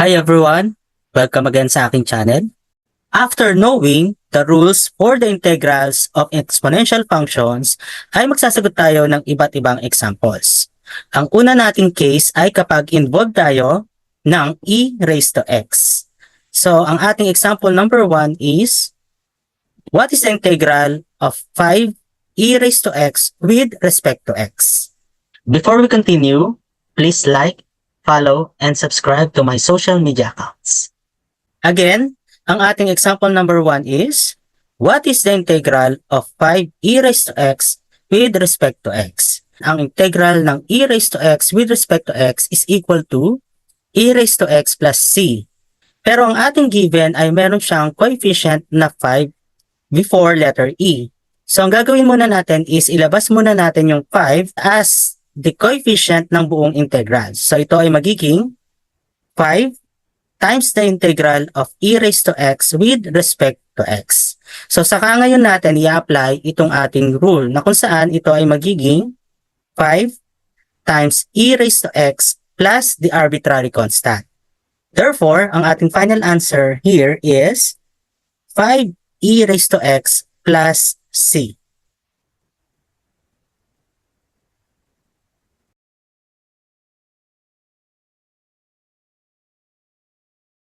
Hi everyone! Welcome again sa aking channel. After knowing the rules for the integrals of exponential functions, ay magsasagot tayo ng iba't ibang examples. Ang una nating case ay kapag involved tayo ng e raised to x. So, ang ating example number 1 is, what is the integral of 5 e raised to x with respect to x? Before we continue, please like, follow, and subscribe to my social media accounts. Again, ang ating example number 1 is, what is the integral of 5 e raised to x with respect to x? Ang integral ng e raised to x with respect to x is equal to e raised to x plus c. Pero ang ating given ay meron siyang coefficient na 5 before letter e. So ang gagawin muna natin is ilabas muna natin yung 5 as the coefficient ng buong integral. So ito ay magiging 5 times the integral of e raised to x with respect to x. So saka ngayon natin i-apply itong ating rule na kung saan ito ay magiging 5 times e raised to x plus the arbitrary constant. Therefore, ang ating final answer here is 5 e raised to x plus c.